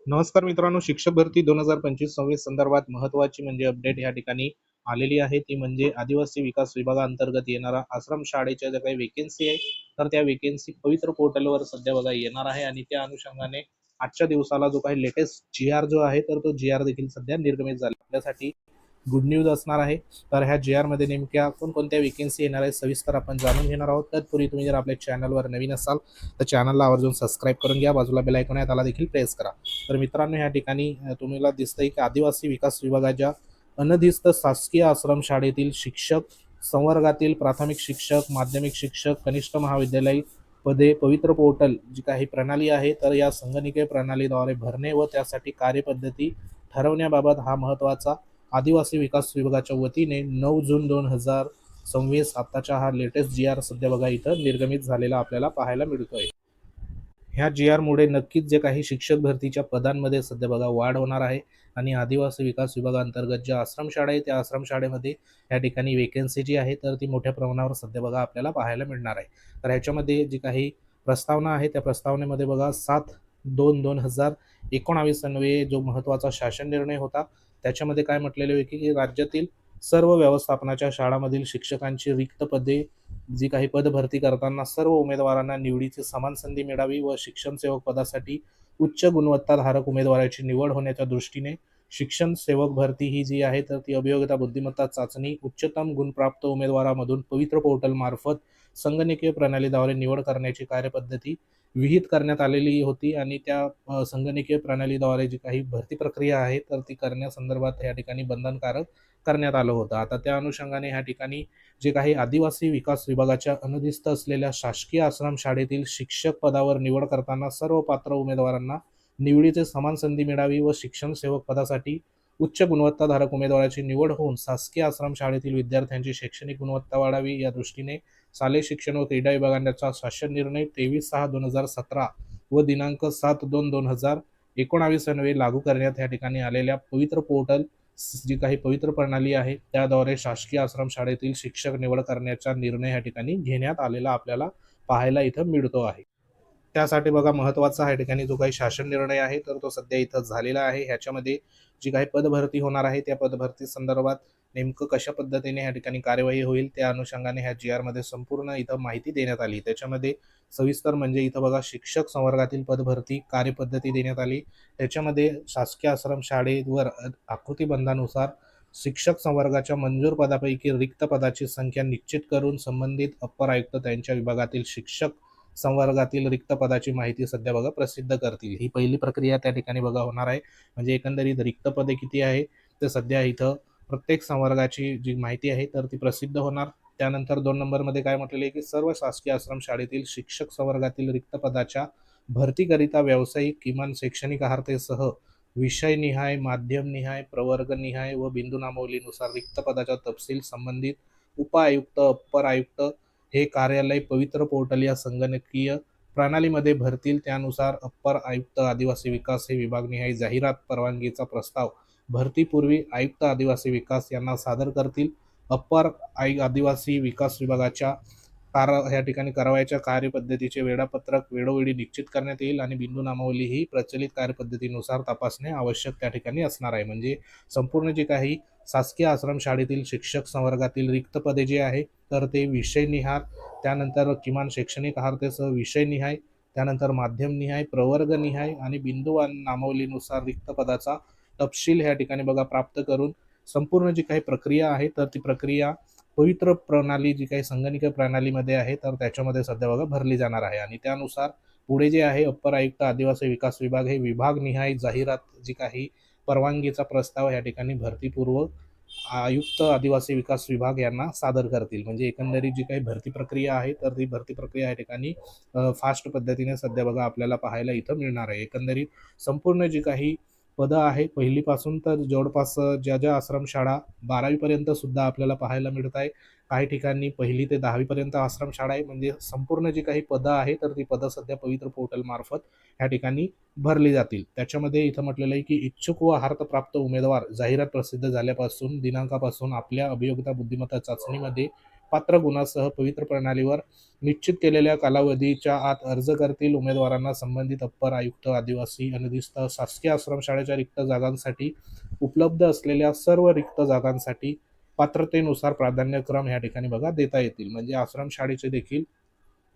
नमस्कार मित्रांनो, शिक्षक भरती 2025-26 संदर्भात महत्त्वाची म्हणजे अपडेट या ठिकाणी आलेली आहे. ती म्हणजे आदिवासी विकास विभागाअंतर्गत येणारा आश्रम शाळेच्या ज्या काही वेकेन्सी आहे, तर त्या वेकेन्सी पवित्र पोर्टलवर सध्या बघा येणार आहे आणि त्या अनुषंगाने आजच्या दिवसाला जो काही लेटेस्ट जी-आर जो आहे, तर तो जी-आर देखील सध्या निर्गमित झाला. आपल्यासाठी गुड न्यूज असणार आहे. तर ह्या जी-आरमध्ये नेमक्या कोणकोणत्या वेकेन्सी येणार आहे सविस्तर आपण जाणून घेणार आहोत. तत्पूर्वी तुम्ही जर आपल्या चॅनलवर नवीन असाल तर चॅनलला आवर्जून सबस्क्राईब करून घ्या. बाजूला बेल आयकॉन आहे त्याला देखील प्रेस करा. तर मित्रांनो, या ठिकाणी तुम्हाला दिसतंय की आदिवासी विकास विभागाच्या अनधिकृत शासकीय आश्रम शाळेतील शिक्षक संवर्गातील प्राथमिक शिक्षक, माध्यमिक शिक्षक, कनिष्ठ महाविद्यालय पदे पवित्र पोर्टल जी काही प्रणाली आहे, तर या संगणकीय प्रणालीद्वारे भरणे व त्यासाठी कार्यपद्धती ठरवण्याबाबत हा महत्त्वाचा आदिवासी विकास विभागाच्या वतीने 9 जून 2026 आत्ताचा हा लेटेस्ट जी-आर सध्या बघा इथं निर्गमित झालेला आपल्याला पाहायला मिळतोय. ह्या जी-आरमुळे नक्कीच जे काही शिक्षक भरतीच्या पदांमध्ये सध्या बघा वाढ होणार आहे आणि आदिवासी विकास विभागाअंतर्गत ज्या आश्रमशाळा आहे त्या आश्रमशाळेमध्ये या ठिकाणी वेकेन्सी जी आहे तर ती मोठ्या प्रमाणावर सध्या बघा आपल्याला पाहायला मिळणार आहे. तर ह्याच्यामध्ये जी काही प्रस्तावना आहे त्या प्रस्तावनेमध्ये बघा 7/2/2019 अन्वये जो महत्त्वाचा शासन निर्णय होता त्याच्यामध्ये काय म्हटलेले आहे की राज्यातील सर्व व्यवस्थापनाच्या शाळांमधील शिक्षकांची रिक्त पदे जी काही पदभरती करताना सर्व उमेदवारांना निवडीची समान संधी मिळावी व शिक्षण सेवक पदासाठी उच्च गुणवत्ताधारक उमेदवाराची निवड होण्याच्या दृष्टीने शिक्षण सेवक भरती ही जी आहे तर ती अभियोग्यता बुद्धिमत्ता चाचणी उच्चतम गुणप्राप्त उमेदवारामधून पवित्र पोर्टल मार्फत संगणकीय प्रणालीद्वारे निवड करण्याची कार्यपद्धती विहित करण्यात आलेली होती आणि त्या संगणकीय प्रणालीद्वारे जी काही भरती प्रक्रिया आहे तर ती करण्यासंदर्भात या ठिकाणी बंधनकारक करण्यात आलं होतं. आता त्या अनुषंगाने ह्या ठिकाणी जे काही आदिवासी विकास विभागाच्या अनधिकृत असलेल्या शासकीय आश्रम शाळेतील शिक्षक पदावर निवड करताना सर्व पात्र उमेदवारांना निवडीचे समान संधी मिळावी व शिक्षण सेवक पदासाठी उच्च गुणवत्ताधारक उमेदवाराची निवड होऊन शासकीय आश्रम शाळेतील विद्यार्थ्यांची शैक्षणिक गुणवत्ता वाढावी या दृष्टीने शालेय शिक्षण व क्रीडा विभागाचा शासन निर्णय 23/6/2017 व दिनांक 7/2/2019 अन्वये लागू करण्यात या ठिकाणी आलेल्या पवित्र पोर्टल जी काही पवित्र प्रणाली आहे त्याद्वारे शासकीय आश्रमशाळेतील शिक्षक निवड करण्याचा निर्णय या ठिकाणी घेण्यात आलेला आपल्याला पाहायला इथं मिळतो आहे. त्यासाठी बघा महत्त्वाचा या ठिकाणी जो काही शासन निर्णय आहे तर तो सध्या इथं झालेला आहे. ह्याच्यामध्ये जी काही पदभरती होणार आहे त्या पदभरती संदर्भात नेमकं कशा पद्धतीने ह्या ठिकाणी कार्यवाही होईल त्या अनुषंगाने ह्या जी-आरमध्ये संपूर्ण इथं माहिती देण्यात आली. त्याच्यामध्ये सविस्तर म्हणजे इथं बघा शिक्षक संवर्गातील पदभरती कार्यपद्धती देण्यात आली. त्याच्यामध्ये शासकीय आश्रम शाळेवर आकृतीबंधानुसार शिक्षक संवर्गाच्या मंजूर पदापैकी रिक्त पदाची संख्या निश्चित करून संबंधित अप्पर आयुक्त त्यांच्या विभागातील शिक्षक संवर्गातील रिक्त पदाची माहिती सध्या बघा प्रसिद्ध करतील. ही पहिली प्रक्रिया त्या ठिकाणी बघा होणार आहे. म्हणजे एकंदरीत रिक्त पदे किती आहे ते सध्या इथं प्रत्येक संवर्गाची जी माहिती आहे तर ती प्रसिद्ध होणार. त्यानंतर 2 नंबरमध्ये काय म्हटलेलं आहे की सर्व शासकीय आश्रम शाळेतील शिक्षक संवर्गातील रिक्त पदाच्या भरतीकरिता व्यावसायिक किमान शैक्षणिक अर्हतेसह विषयनिहाय, माध्यमनिहाय, प्रवर्गनिहाय व बिंदूनामावलीनुसार रिक्त पदाचा तपशील संबंधित उपआयुक्त, अप्पर आयुक्त हे कार्यालय पवित्र पोर्टल या संगणकीय प्रणालीमध्ये भरतील. त्यानुसार अप्पर आयुक्त आदिवासी विकास हे विभागनिहाय जाहिरात परवानगीचा प्रस्ताव भरतीपूर्वी आयुक्त आदिवासी विकास यांना सादर करतील. अप्पर आदिवासी विकास विभागाच्या या ठिकाणी कारवाईच्या कार्यपद्धतीचे वेळापत्रक वेळोवेळी निश्चित करण्यात येईल आणि बिंदू नामावली ही प्रचलित कार्यपद्धतीनुसार तपासणे आवश्यक त्या ठिकाणी असणार आहे. म्हणजे संपूर्ण जे काही शासकीय आश्रम शाळेतील शिक्षक संवर्गातील रिक्त पदे जे आहे तर ते विषयनिहाय, त्यानंतर किमान शैक्षणिक अर्हतेसह विषयनिहाय, त्यानंतर माध्यमनिहाय, प्रवर्गनिहाय आणि बिंदू नामावलीनुसार रिक्त पदाचा तपशील ह्या ठिकाणी बघा प्राप्त करून संपूर्ण जी काही प्रक्रिया आहे तर ती प्रक्रिया पवित्र प्रणाली जी काही संगणकीय प्रणालीमध्ये आहे तर त्याच्यामध्ये सध्या बघा भरली जाणार आहे आणि त्यानुसार पुढे जे आहे अप्पर आयुक्त आदिवासी विकास विभाग हे विभागनिहाय जाहिरात जी काही परवानगीचा प्रस्ताव या ठिकाणी भरतीपूर्व आयुक्त आदिवासी विकास विभाग यांना सादर करतील. म्हणजे एकंदरीत जी काही भरती प्रक्रिया आहे तर ती भरती प्रक्रिया या ठिकाणी फास्ट पद्धतीने सध्या बघा आपल्याला पाहायला इथं मिळणार आहे. एकंदरीत संपूर्ण जी काही पदं आहे पहिलीपासून तर जवळपास ज्या ज्या आश्रमशाळा 12वी पर्यंत सुद्धा आपल्याला पाहायला मिळत आहे. काही ठिकाणी 1ली ते 10वी पर्यंत आश्रमशाळा आहे. म्हणजे संपूर्ण जी काही पदं आहे तर ती पदं सध्या पवित्र पोर्टल मार्फत ह्या ठिकाणी भरली जातील. त्याच्यामध्ये इथं म्हटलेलं आहे की इच्छुक व अर्थप्राप्त उमेदवार जाहिरात प्रसिद्ध झाल्यापासून दिनांकापासून आपल्या अभियोग्यता बुद्धिमत्ता चाचणीमध्ये पात्र गुणासह पवित्र प्रणालीवर निश्चित केलेल्या कालावधीच्या आत अर्ज करतील उमेदवारांना संबंधित अप्पर आयुक्त आदिवासी अनुदिस्त शासकीय आश्रमशाळेच्या रिक्त जागांसाठी उपलब्ध असलेल्या सर्व रिक्त जागांसाठी पात्रतेनुसार प्राधान्यक्रम या ठिकाणी बघा देता येतील. म्हणजे आश्रमशाळेचे देखील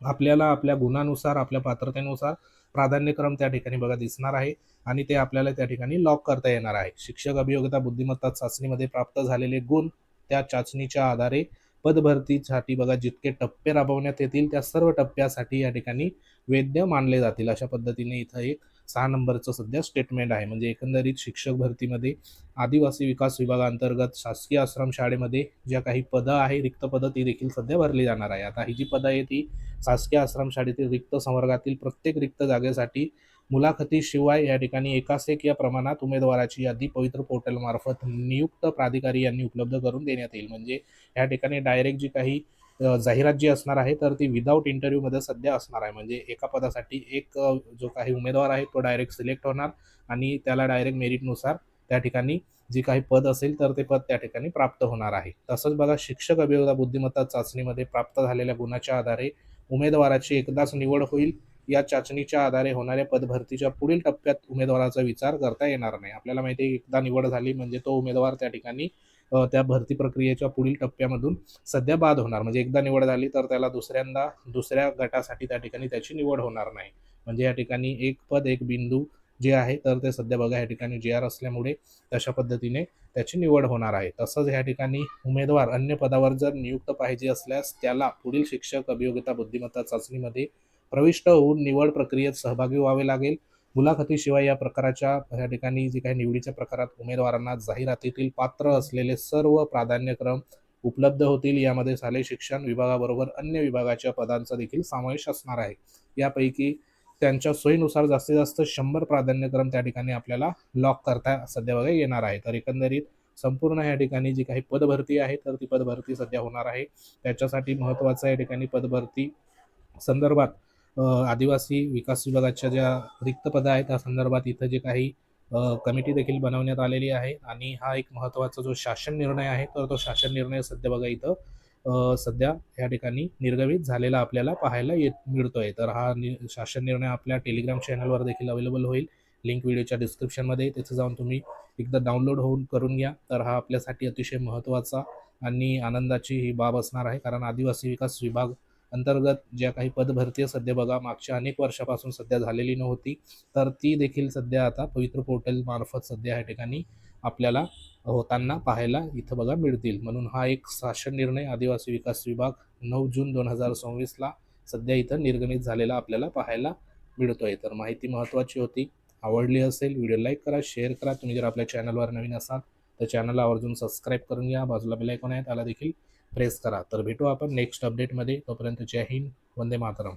आपल्याला आपल्या गुणानुसार आपल्या पात्रतेनुसार प्राधान्यक्रम त्या ठिकाणी बघा दिसणार आहे आणि ते आपल्याला त्या ठिकाणी लॉक करता येणार आहे. शिक्षक अभियोग्यता बुद्धिमत्ता चाचणीमध्ये प्राप्त झालेले गुण त्या चाचणीच्या आधारे पदभरतीसाठी बघा जितके टप्पे राबवण्यात येतील त्या सर्व टप्प्यासाठी या ठिकाणी वैध मानले जातील. अशा पद्धतीने इथं एक 6 नंबरचं सध्या स्टेटमेंट आहे. म्हणजे एकंदरीत शिक्षक भरतीमध्ये आदिवासी विकास विभागाअंतर्गत शासकीय आश्रमशाळेमध्ये ज्या काही पदं आहे रिक्त पदं ती देखील सध्या भरली जाणार आहे. आता ही जी पदं आहे ती शासकीय आश्रमशाळेतील रिक्त संवर्गातील प्रत्येक रिक्त जागेसाठी मुलाखतीशिवाय या ठिकाणी एकास एक या प्रमाणात उमेदवाराची यादी पवित्र पोर्टलमार्फत नियुक्त प्राधिकारी यांनी उपलब्ध करून देण्यात येईल. म्हणजे या ठिकाणी डायरेक्ट जी काही जाहिरात जी असणार आहे तर ती विदाऊट इंटरव्ह्यूमध्ये सध्या असणार आहे. म्हणजे एका पदासाठी एक जो काही उमेदवार आहे तो डायरेक्ट सिलेक्ट होणार आणि त्याला डायरेक्ट मेरिटनुसार त्या ठिकाणी जी काही पद असेल तर ते पद त्या ठिकाणी प्राप्त होणार आहे. तसंच बघा शिक्षक अभियोग्यता बुद्धिमत्ता चाचणीमध्ये प्राप्त झालेल्या गुणाच्या आधारे उमेदवाराची एकदाच निवड होईल. या चाचणीच्या आधारे होणाऱ्या पदभरतीच्या पुढील टप्प्यात उमेदवाराचा विचार करता येणार नाही. आपल्याला माहिती आहे एकदा निवड झाली म्हणजे तो उमेदवार त्या ठिकाणी त्या भरती प्रक्रियेच्या पुढील टप्प्यामधून सध्या बाद होणार. म्हणजे एकदा निवड झाली तर त्याला दुसऱ्या गटासाठी त्या ठिकाणी त्याची निवड होणार नाही. म्हणजे या ठिकाणी एक पद एक बिंदू जे आहे तर ते सध्या बघा या ठिकाणी JR असल्यामुळे तशा पद्धतीने त्याची निवड होणार आहे. तसंच या ठिकाणी उमेदवार अन्य पदावर जर नियुक्त पाहिजे असल्यास त्याला पुढील शिक्षक अभियोग्यता बुद्धिमत्ता चाचणीमध्ये प्रविष्ट होऊन निवड प्रक्रियेत सहभागी व्हावे लागेल. मुलाखतीशिवाय या प्रकाराच्या या ठिकाणी जे काही निवडीच्या प्रकारात उमेदवारांना जाहिरातीतील पात्र असलेले सर्व प्राधान्यक्रम उपलब्ध होतील. यामध्ये शालेय शिक्षण विभागाबरोबर अन्य विभागाच्या पदांचा देखील समावेश असणार आहे. यापैकी त्यांच्या सोयीनुसार जास्तीत जास्त 100 प्राधान्यक्रम त्या ठिकाणी आपल्याला लॉक करता सध्या बघा येणार आहे. तर एकंदरीत संपूर्ण या ठिकाणी जी काही पदभरती आहे तर ती पदभरती सध्या होणार आहे. त्याच्यासाठी महत्त्वाचं या ठिकाणी पदभरती संदर्भात आदिवासी विकास विभागाच्या ज्या रिक्त पदं आहेत त्या संदर्भात इथं जे काही कमिटी देखील बनवण्यात आलेली आहे आणि हा एक महत्त्वाचा जो शासन निर्णय आहे तर तो शासन निर्णय सध्या बघा इथं सध्या या ठिकाणी निर्गमित झालेला आपल्याला पाहायला मिळतोय. तर हा शासन निर्णय आपल्या टेलिग्राम चॅनलवर देखील अवेलेबल होईल. लिंक व्हिडिओच्या डिस्क्रिप्शनमध्ये तिथे जाऊन तुम्ही एकदा डाउनलोड करून घ्या. तर हा आपल्यासाठी अतिशय महत्त्वाचा आणि आनंदाची ही बाब असणार आहे. कारण आदिवासी विकास विभाग अंतर्गत ज्या काही पदभरती सध्या बघा मागच्या अनेक वर्षापासून सध्या झालेली नव्हती तर ती देखील सध्या आता पवित्र पोर्टल मार्फत सध्या या ठिकाणी आपल्याला होताना पाहायला इथं बघा मिळतील. म्हणून हा एक शासन निर्णय आदिवासी विकास विभाग 9 जून 2024ला सध्या इथं निर्गमित झालेला आपल्याला पाहायला मिळतोय. तर माहिती महत्त्वाची होती. आवडली असेल व्हिडिओ लाईक करा, शेअर करा. तुम्ही जर आपल्या चॅनलवर नवीन असाल तर चॅनलला आवर्जून सबस्क्राईब करून घ्या. बाजूला बेल आयकॉन आहे त्याला देखील प्रेस करा. तर भेटू आपण नेक्स्ट अपडेटमध्ये. तोपर्यंत जय हिंद, वंदे मातरम.